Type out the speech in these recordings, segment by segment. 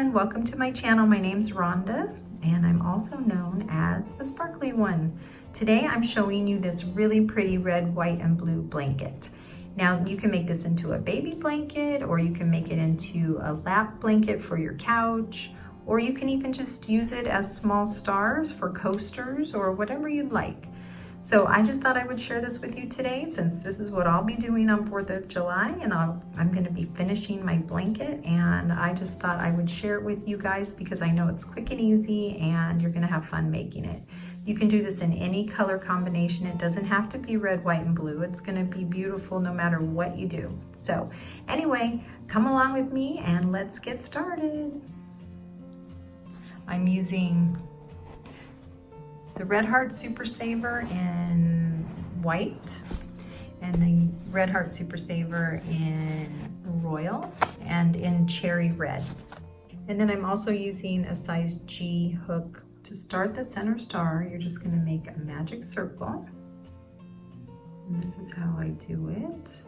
everyone, welcome to my channel. My name's Rhonda and I'm also known as the Sparkly One. Today I'm showing you this really pretty red, white, and blue blanket. Now you can make this into a baby blanket, or you can make it into a lap blanket for your couch, or you can even just use it as small stars for coasters or whatever you'd like. So I just thought I would share this with you today, since this is what I'll be doing on 4th of July, and I'm gonna be finishing my blanket, and I just thought I would share it with you guys because I know it's quick and easy and you're gonna have fun making it. You can do this in any color combination. It doesn't have to be red, white, and blue. It's gonna be beautiful no matter what you do. So anyway, come along with me and let's get started. I'm using the Red Heart Super Saver in white and the Red Heart Super Saver in royal and in cherry red. And then I'm also using a size G hook. To start the center star, you're just gonna make a magic circle. And this is how I do it.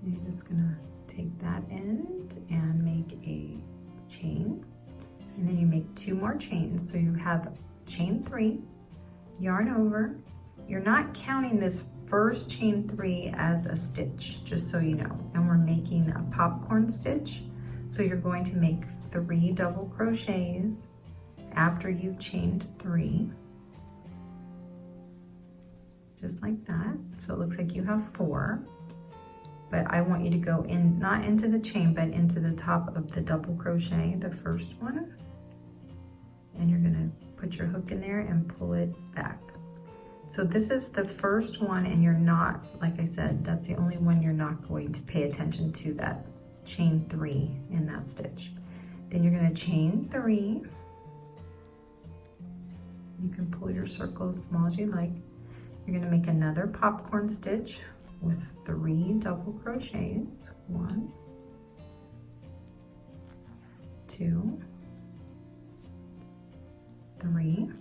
You're just gonna take that end and make a chain. And then you make 2 more chains. So you have chain 3, yarn over. You're not counting this first chain 3 as a stitch, just so you know. And we're making a popcorn stitch. So you're going to make 3 double crochets after you've chained 3. Just like that. So it looks like you have 4. But I want you to go in, not into the chain, but into the top of the double crochet, the first one. And you're gonna put your hook in there and pull it back. So this is the first one, and you're not, like I said, that's the only one you're not going to pay attention to, that chain 3 in that stitch. Then you're gonna chain 3. You can pull your circle as small as you like. You're gonna make another popcorn stitch with 3 double crochets. 1, 2, 3.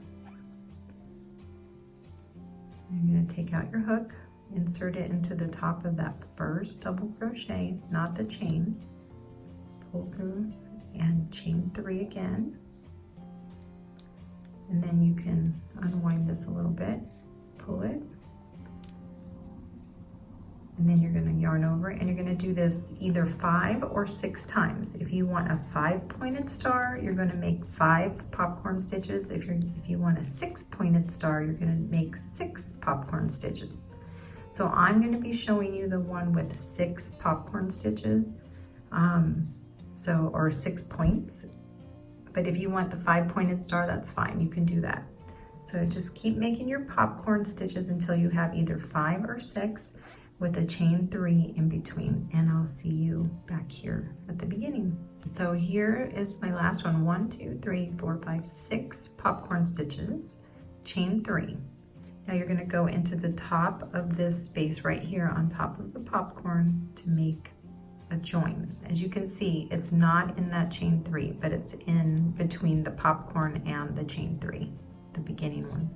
You're going to take out your hook, insert it into the top of that first double crochet, not the chain. Pull through and chain 3 again. And then you can unwind this a little bit, pull it. And then you're going to yarn over, and you're going to do this either 5 or 6 times. If you want a 5-pointed star, you're going to make 5 popcorn stitches. If you want a 6-pointed star, you're going to make 6 popcorn stitches. So I'm going to be showing you the one with 6 popcorn stitches, or 6 points. But if you want the 5-pointed star, that's fine. You can do that. So just keep making your popcorn stitches until you have either 5 or 6. With a chain 3 in between, and I'll see you back here at the beginning. So here is my last one. 1, 2, 3, 4, 5, 6 popcorn stitches, chain 3. Now you're going to go into the top of this space right here on top of the popcorn to make a join. As you can see, it's not in that chain 3, but it's in between the popcorn and the chain 3, the beginning one.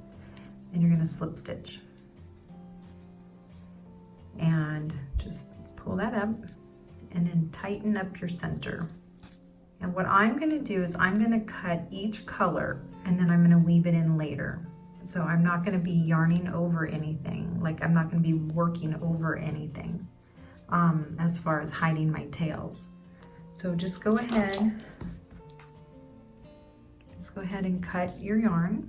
And you're going to slip stitch. And just pull that up and then tighten up your center. And what I'm going to do is I'm going to cut each color and then I'm going to weave it in later. So I'm not going to be yarning over anything, like I'm not going to be working over anything as far as hiding my tails. So just go ahead and cut your yarn.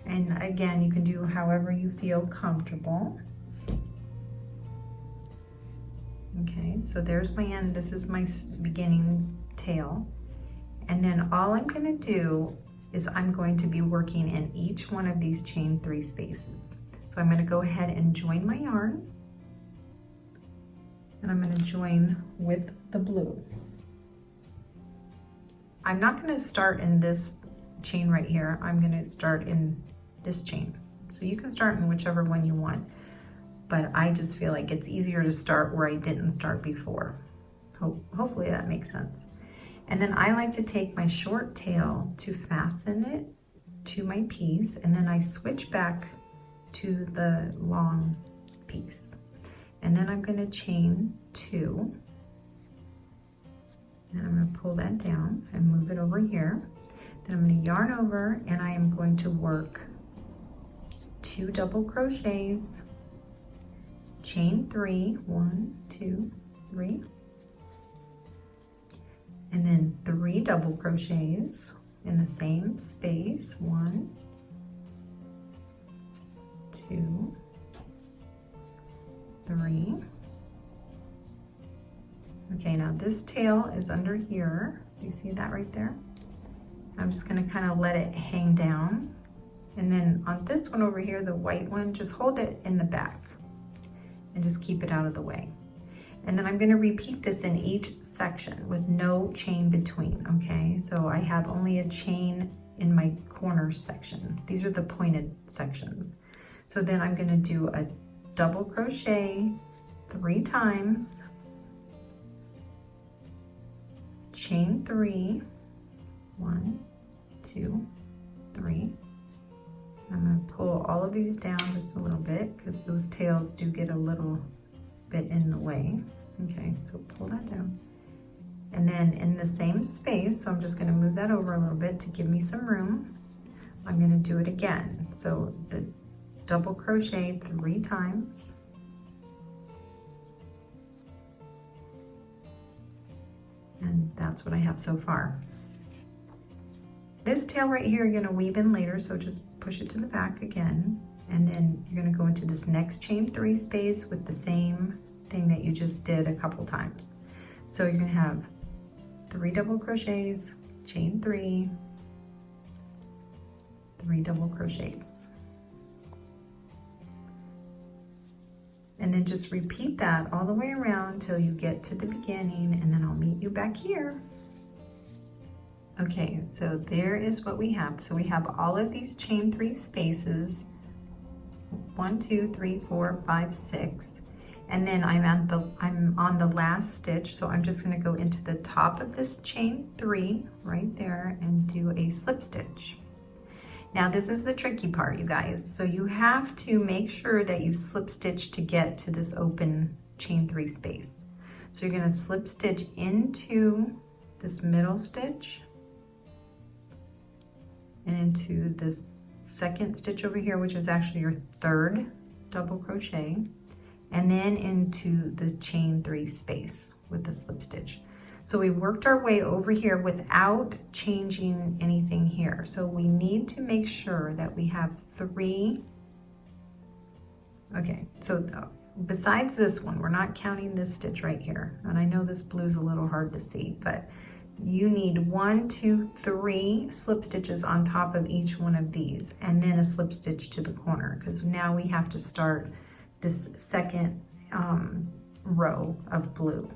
And again, you can do however you feel comfortable. Okay, so there's my end. This is my beginning tail. And then all I'm going to do is I'm going to be working in each one of these chain 3 spaces. So I'm going to go ahead and join my yarn. And I'm going to join with the blue. I'm not going to start in this chain right here. I'm going to start in this chain. So you can start in whichever one you want. But I just feel like it's easier to start where I didn't start before. Hopefully that makes sense. And then I like to take my short tail to fasten it to my piece, and then I switch back to the long piece. And then I'm going to chain 2 And I'm going to pull that down and move it over here. Then I'm going to yarn over and I am going to work 2 double crochets, chain 3, 1, 2, 3, and then 3 double crochets in the same space, 1, 2, 3. Okay, now this tail is under here. Do you see that right there? I'm just going to kind of let it hang down. And then on this one over here, the white one, just hold it in the back and just keep it out of the way. And then I'm going to repeat this in each section with no chain between, okay? So I have only a chain in my corner section. These are the pointed sections. So then I'm going to do a double crochet 3 times, chain 3, 1, 2, 3. I'm going to pull all of these down just a little bit because those tails do get a little bit in the way. Okay, so pull that down. And then in the same space, so I'm just going to move that over a little bit to give me some room. I'm going to do it again. So the double crochet 3 times. And that's what I have so far. This tail right here, you're going to weave in later, so just push it to the back again. And then you're going to go into this next chain 3 space with the same thing that you just did a couple times. So you're going to have 3 double crochets, chain 3, 3 double crochets. And then just repeat that all the way around till you get to the beginning, and then I'll meet you back here. Okay, so there is what we have. So we have all of these chain 3 spaces, 1, 2, 3, 4, 5, 6. And then I'm on the last stitch, so I'm just going to go into the top of this chain 3 right there and do a slip stitch. Now this is the tricky part, you guys. So you have to make sure that you slip stitch to get to this open chain 3 space. So you're going to slip stitch into this middle stitch and into this second stitch over here, which is actually your 3rd double crochet, and then into the chain 3 space with the slip stitch. So we worked our way over here without changing anything here. So we need to make sure that we have 3. Okay, so besides this one, we're not counting this stitch right here. And I know this blue's a little hard to see, but you need 1, 2, 3 slip stitches on top of each one of these, and then a slip stitch to the corner, because now we have to start this second row of blue.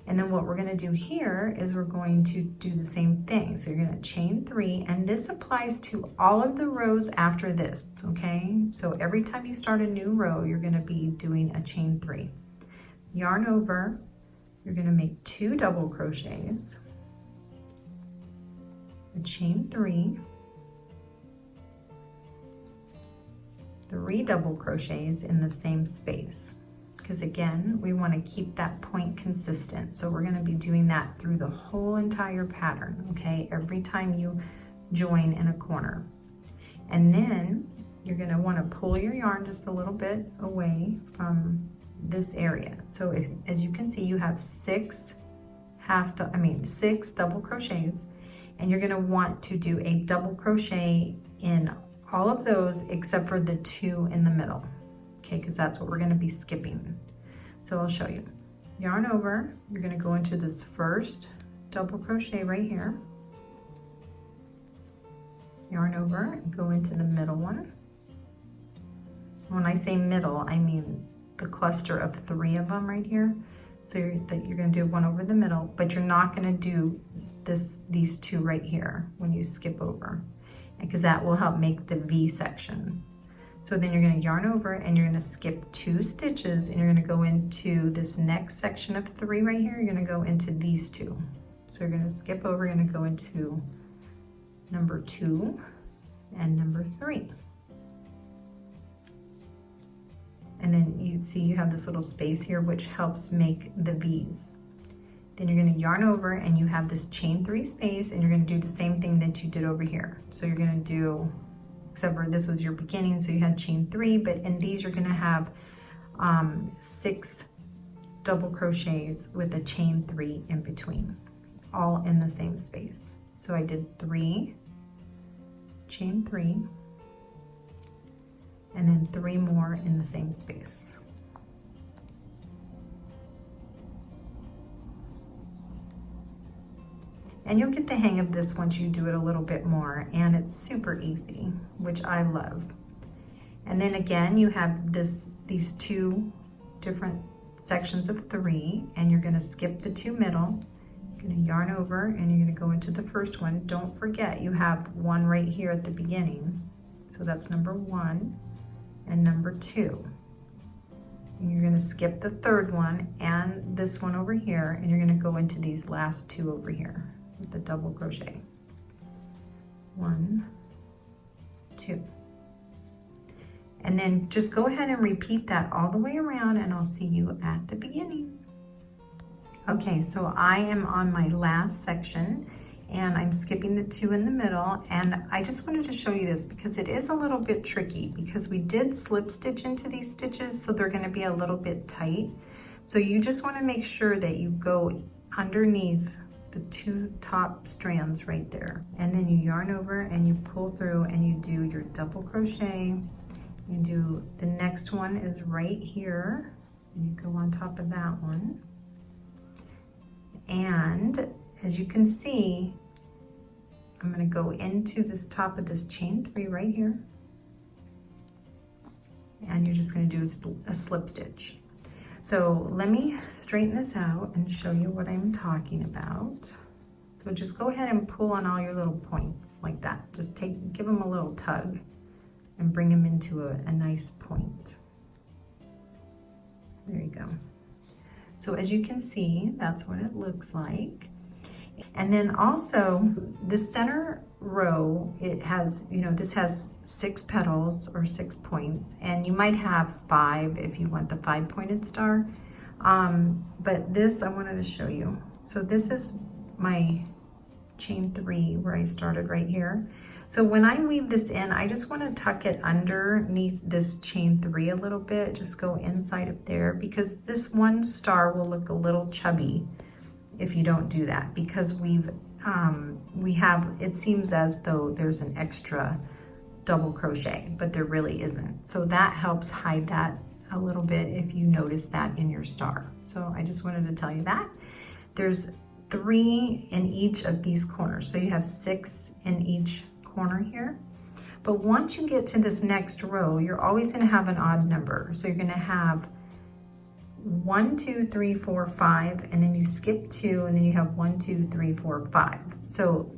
And then what we're going to do here is we're going to do the same thing. So you're going to chain 3, and this applies to all of the rows after this, okay? So every time you start a new row, you're going to be doing a chain 3. Yarn over, you're going to make 2 double crochets, a chain 3, 3 double crochets in the same space. Because again, we want to keep that point consistent. So we're going to be doing that through the whole entire pattern, okay? Every time you join in a corner. And then you're going to want to pull your yarn just a little bit away from this area. So as you can see, you have 6 double crochets, and you're going to want to do a double crochet in all of those except for the 2 in the middle. Okay, because that's what we're going to be skipping. So I'll show you. Yarn over, you're going to go into this first double crochet right here. Yarn over and go into the middle one. When I say middle, I mean the cluster of 3 of them right here. So you're going to do one over the middle, but you're not going to do these 2 right here when you skip over, because that will help make the V section. So then you're going to yarn over and you're going to skip 2 stitches, and you're going to go into this next section of 3 right here. You're going to go into these 2. So you're going to skip over, you're going to go into number 2 and number 3. And then you see you have this little space here which helps make the V's. Then you're gonna yarn over and you have this chain 3 space, and you're gonna do the same thing that you did over here. So you're gonna do, except for this was your beginning, so you had chain 3, but in these you're gonna have 6 double crochets with a chain 3 in between, all in the same space. So I did 3, chain 3, and then 3 more in the same space. And you'll get the hang of this once you do it a little bit more, and it's super easy, which I love. And then again, you have these 2 different sections of 3, and you're gonna skip the 2 middle, you're gonna yarn over, and you're gonna go into the first one. Don't forget, you have 1 right here at the beginning. So that's number 1 and number 2. And you're gonna skip the 3rd one and this one over here, and you're gonna go into these last 2 over here with the double crochet. 1, 2. And then just go ahead and repeat that all the way around, and I'll see you at the beginning. Okay, so I am on my last section, and I'm skipping the 2 in the middle, and I just wanted to show you this because it is a little bit tricky, because we did slip stitch into these stitches, so they're gonna be a little bit tight. So you just wanna make sure that you go underneath the 2 top strands right there, and then you yarn over and you pull through and you do your double crochet. You do the next one is right here, and you go on top of that one. And as you can see, I'm going to go into this top of this chain 3 right here, and you're just going to do a slip stitch. So let me straighten this out and show you what I'm talking about. So just go ahead and pull on all your little points like that. Just give them a little tug and bring them into a nice point. There you go. So as you can see, that's what it looks like. And then also the center row, it has, this has 6 petals or 6 points, and you might have 5 if you want the 5-pointed star. But this I wanted to show you. So this is my chain 3 where I started right here. So when I weave this in, I just want to tuck it underneath this chain 3 a little bit, just go inside of there, because this one star will look a little chubby if you don't do that, because we have, it seems as though there's an extra double crochet, but there really isn't. So that helps hide that a little bit if you notice that in your star. So I just wanted to tell you that. There's 3 in each of these corners. So you have 6 in each corner here. But once you get to this next row, you're always going to have an odd number. So you're going to have 1, 2, 3, 4, 5, and then you skip 2, and then you have 1, 2, 3, 4, 5. So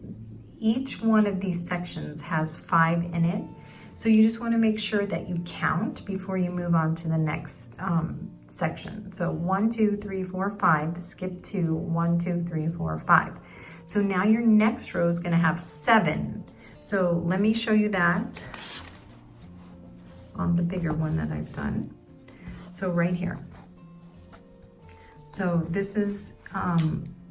each one of these sections has 5 in it. So you just want to make sure that you count before you move on to the next section. So 1, 2, 3, 4, 5, skip 2, 1, 2, 3, 4, 5. So now your next row is going to have 7. So let me show you that on the bigger one that I've done. So right here. So this is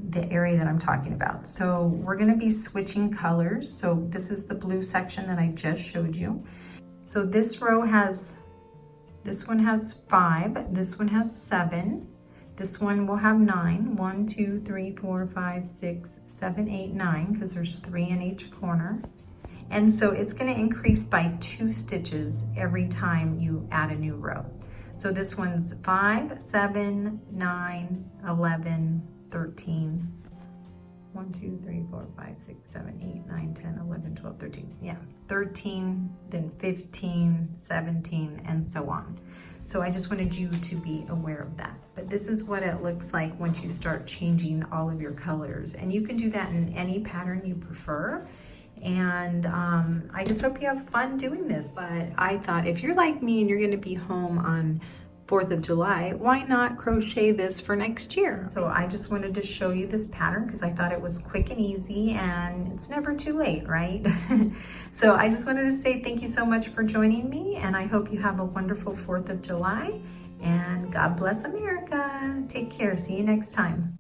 the area that I'm talking about. So we're going to be switching colors. So this is the blue section that I just showed you. So this row has, this one has 5, this one has 7, this one will have 9. 1, 2, 3, 4, 5, 6, 7, 8, 9, because there's 3 in each corner. And so it's going to increase by 2 stitches every time you add a new row. So this one's 5, 7, 9, 11, 13, 1, 2, 3, 4, 5, 6, 7, 8, 9, 10, 11, 12, 13. Yeah, 13, then 15, 17, and so on. So I just wanted you to be aware of that. But this is what it looks like once you start changing all of your colors. And you can do that in any pattern you prefer. And I just hope you have fun doing this. But I thought if you're like me and you're going to be home on 4th of July, why not crochet this for next year? So I just wanted to show you this pattern because I thought it was quick and easy, and it's never too late, right? So I just wanted to say thank you so much for joining me, and I hope you have a wonderful 4th of July, and God bless America. Take care. See you next time.